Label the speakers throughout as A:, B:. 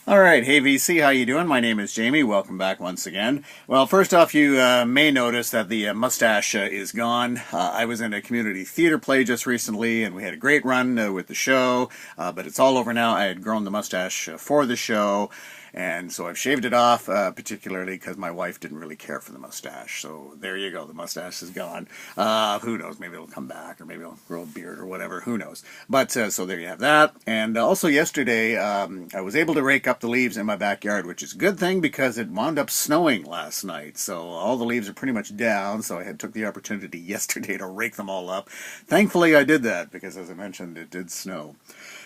A: All right, hey VC, how you doing? My name is Jamie. Welcome back once again. Well, first off, you may notice that the mustache is gone. I was in a community theater play just recently, and we had a great run with the show, but it's all over now. I had grown the mustache for the show, and so I've shaved it off, particularly because my wife didn't really care for the mustache. So there you go, the mustache is gone. Who knows, maybe it'll come back, or maybe I'll grow a beard or whatever, who knows. But so there you have that. And also yesterday, I was able to rake up the leaves in my backyard, which is a good thing because it wound up snowing last night. So all the leaves are pretty much down, so I took the opportunity yesterday to rake them all up. Thankfully I did that because, as I mentioned, it did snow.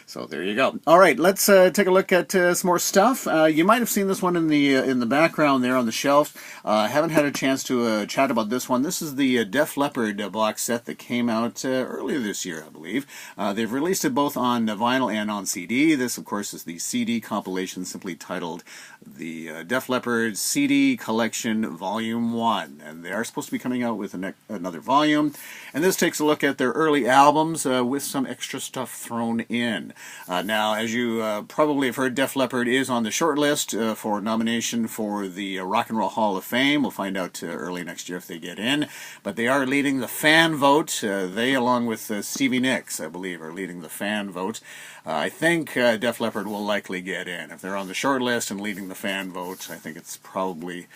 A: So there you go. All right, let's take a look at some more stuff. You might have seen this one in the background there on the shelf. I haven't had a chance to chat about this one. This is the Def Leppard box set that came out earlier this year, I believe. They've released it both on vinyl and on CD. This, of course, is the CD compilation simply titled the Def Leppard CD Collection Volume 1. And they are supposed to be coming out with another volume. And this takes a look at their early albums with some extra stuff thrown in. Now, as you probably have heard, Def Leppard is on the short list for nomination for the Rock and Roll Hall of Fame. We'll find out early next year if they get in. But they are leading the fan vote. They, along with Stevie Nicks, I believe, are leading the fan vote. I think Def Leppard will likely get in. If they're on the short list and leading the fan vote, I think it's probably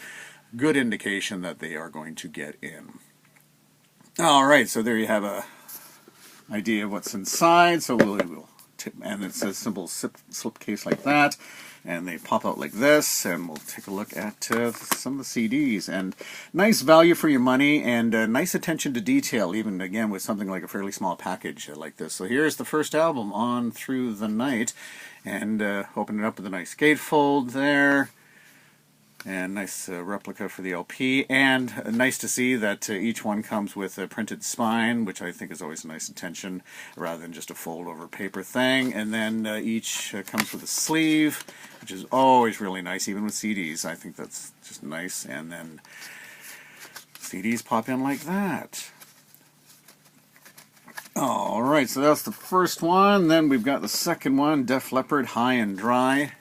A: good indication that they are going to get in. All right, so there you have a idea of what's inside. So we'll and it's a simple slip case like that, and they pop out like this, and we'll take a look at some of the CDs. And nice value for your money, and nice attention to detail, even again with something like a fairly small package like this. So here's the first album, On Through the Night, and open it up with a nice gatefold there. And nice replica for the LP, and nice to see that each one comes with a printed spine, which I think is always a nice attention, rather than just a fold-over paper thing. And then each comes with a sleeve, which is always really nice, even with CDs. I think that's just nice. And then CDs pop in like that. Alright, so that's the first one. Then we've got the second one, Def Leppard High and Dry.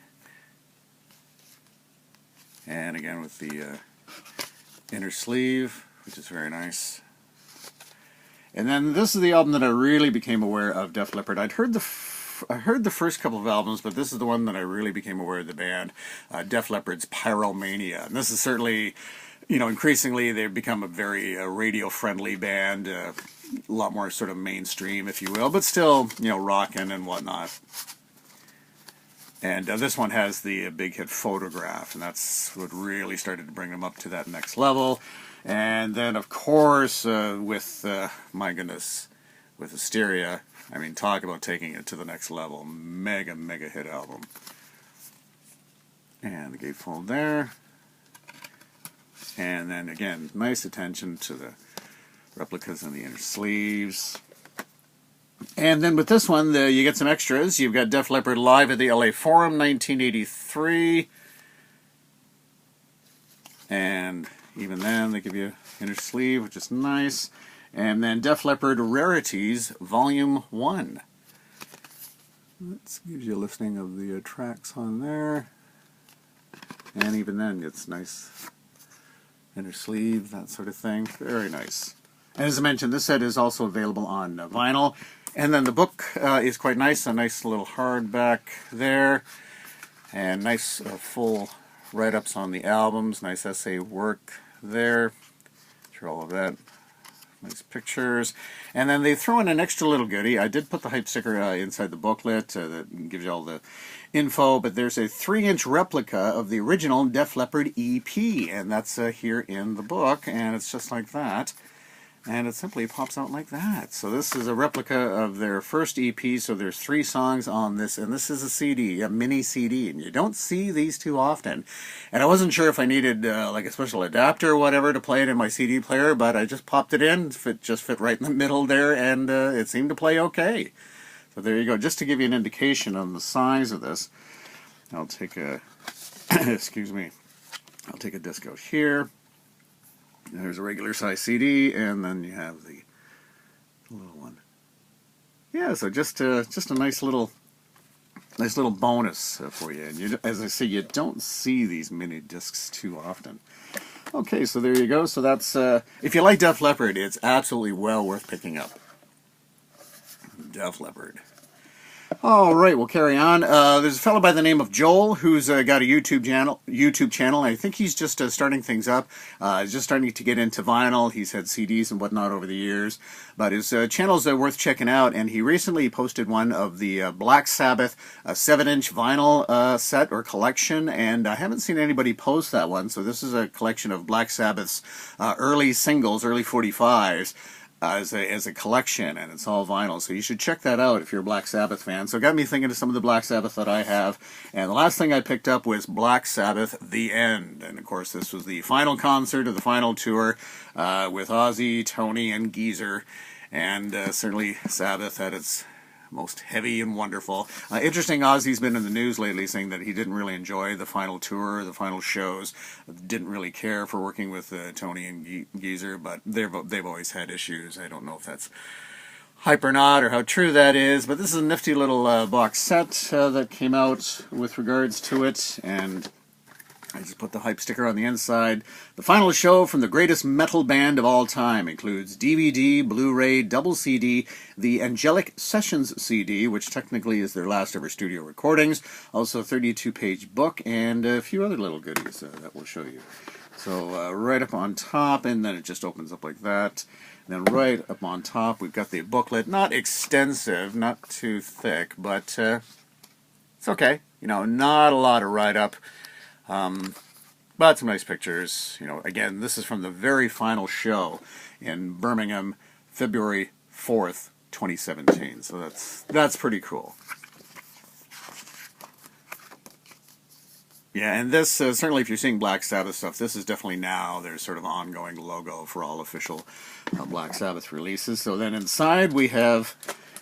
A: And again with the inner sleeve, which is very nice. And then this is the album that I really became aware of Def Leppard. I heard the first couple of albums, but this is the one that I really became aware of the band, Def Leppard's Pyromania. And this is certainly, increasingly they've become a very radio-friendly band, a lot more sort of mainstream, if you will, but still, rockin' and whatnot. And this one has the big hit Photograph, and that's what really started to bring them up to that next level. And then, of course, with, my goodness, with Hysteria, I mean, talk about taking it to the next level. Mega, mega hit album. And the gatefold there. And then, again, nice attention to the replicas and the inner sleeves. And then with this one, you get some extras. You've got Def Leppard live at the LA Forum, 1983. And even then, they give you inner sleeve, which is nice. And then Def Leppard Rarities, Volume 1. That gives you a listing of the tracks on there. And even then, it's nice inner sleeve, that sort of thing. Very nice. And as I mentioned, this set is also available on vinyl. And then the book is quite nice, a nice little hardback there, and nice full write-ups on the albums, nice essay work there, through all of that, nice pictures. And then they throw in an extra little goodie. I did put the hype sticker inside the booklet that gives you all the info, but there's a 3-inch replica of the original Def Leppard EP, and that's here in the book, and it's just like that. And it simply pops out like that. So this is a replica of their first EP, so there's 3 songs on this, and this is a CD, a mini CD, and you don't see these too often. And I wasn't sure if I needed like a special adapter or whatever to play it in my CD player, but I just popped it in, it just fit right in the middle there, and it seemed to play okay. So there you go, just to give you an indication on the size of this. I'll take a, excuse me, I'll take a disc out here. There's a regular size CD, and then you have the little one. Yeah, so just a nice little nice little bonus for you. And you, as I say, you don't see these mini discs too often. Okay, so there you go. So that's, if you like Def Leppard, it's absolutely well worth picking up. Def Leppard. All right, we'll carry on. There's a fellow by the name of Joel who's got a YouTube channel. I think he's just starting things up. He's just starting to get into vinyl. He's had CDs and whatnot over the years, but his channel's worth checking out. And he recently posted one of the Black Sabbath 7-inch vinyl set or collection, and I haven't seen anybody post that one. So this is a collection of Black Sabbath's early singles, early 45s. As a collection, and it's all vinyl, so you should check that out if you're a Black Sabbath fan. So it got me thinking of some of the Black Sabbath that I have, and the last thing I picked up was Black Sabbath The End, and of course this was the final concert of the final tour with Ozzy, Tony, and Geezer, and certainly Sabbath at its most heavy and wonderful. Interesting, Ozzy's been in the news lately saying that he didn't really enjoy the final tour, the final shows, didn't really care for working with Tony and Geezer, but they've always had issues. I don't know if that's hype or not, or how true that is, but this is a nifty little box set that came out with regards to it, and I just put the hype sticker on the inside. The final show from the greatest metal band of all time includes DVD, Blu-ray, double CD, the Angelic Sessions CD, which technically is their last ever studio recordings, also a 32-page book, and a few other little goodies that we'll show you. So right up on top, and then it just opens up like that. And then right up on top, we've got the booklet. Not extensive, not too thick, but it's okay. You know, not a lot of write-up. But some nice pictures. You know, again, this is from the very final show in Birmingham, February 4th, 2017. So that's pretty cool. Yeah, and this, certainly if you're seeing Black Sabbath stuff, this is definitely now their sort of ongoing logo for all official Black Sabbath releases. So then inside we have,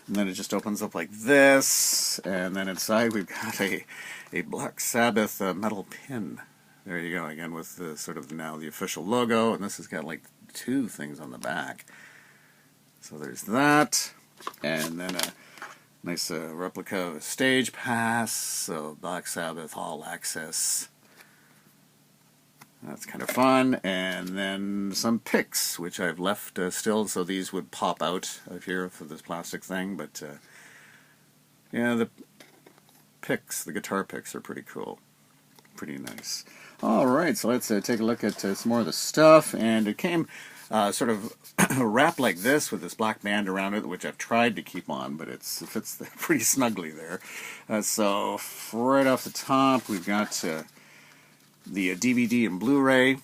A: and then it just opens up like this, and then inside we've got a Black Sabbath metal pin. There you go, again with the sort of now the official logo, and this has got like 2 things on the back. So there's that, and then a nice replica of a stage pass, so Black Sabbath All Access. That's kind of fun, and then some picks, which I've left still, so these would pop out of here for this plastic thing, but yeah, the picks, the guitar picks are pretty cool. Pretty nice. Alright, so let's take a look at some more of the stuff, and it came sort of wrapped like this with this black band around it, which I've tried to keep on, but it fits pretty snugly there. So right off the top, we've got the DVD and Blu-ray.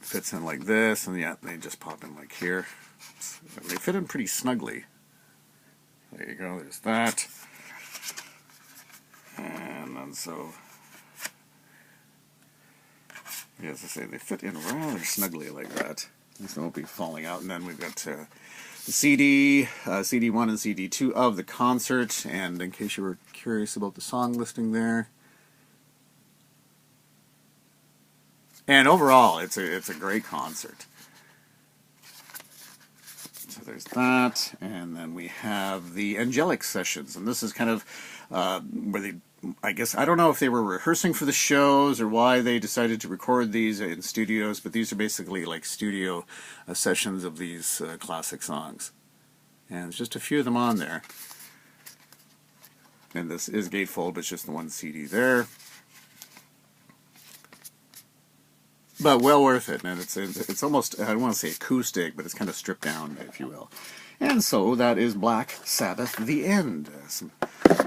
A: Fits in like this, and yeah, they just pop in like here. They fit in pretty snugly. There you go, there's that. And then so, yeah, as I say, they fit in rather snugly like that. These won't be falling out. And then we've got the CD, CD1 and CD2 of the concert. And in case you were curious about the song listing there. And overall, it's a great concert. So there's that, and then we have the Angelic Sessions, and this is kind of where they, I guess, I don't know if they were rehearsing for the shows or why they decided to record these in studios, but these are basically like studio sessions of these classic songs. And there's just a few of them on there. And this is gatefold, but it's just the one CD there. But well worth it, and it's almost, I don't want to say acoustic, but it's kind of stripped down, if you will. And so that is Black Sabbath The End. Some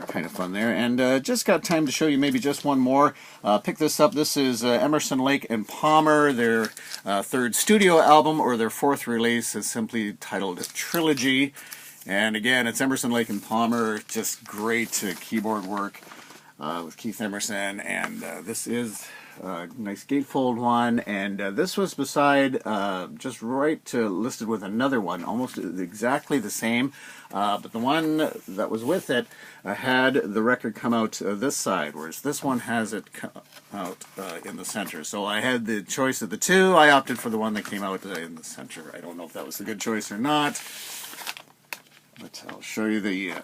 A: kind of fun there. And just got time to show you maybe just one more. Pick this up. This is Emerson, Lake and Palmer. Their 3rd studio album, or their 4th release, is simply titled Trilogy. And again, it's Emerson, Lake and Palmer. Just great keyboard work with Keith Emerson. And this is nice gatefold one, and this was beside, just right listed with another one, almost exactly the same, but the one that was with it had the record come out this side, whereas this one has it come out in the center. So I had the choice of the two. I opted for the one that came out in the center. I don't know if that was a good choice or not, but I'll show you the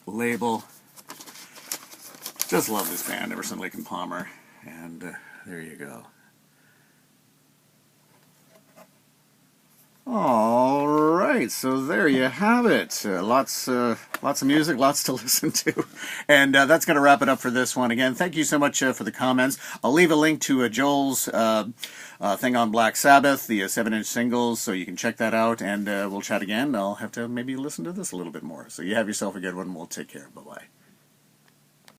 A: label. Just love this band, Emerson, Lake and Palmer. And there you go. All right, so there you have it. Lots of music, lots to listen to. And that's going to wrap it up for this one. Again, thank you so much for the comments. I'll leave a link to Joel's thing on Black Sabbath, the 7-inch singles, so you can check that out. And we'll chat again. I'll have to maybe listen to this a little bit more. So you have yourself a good one. We'll take care. Bye-bye.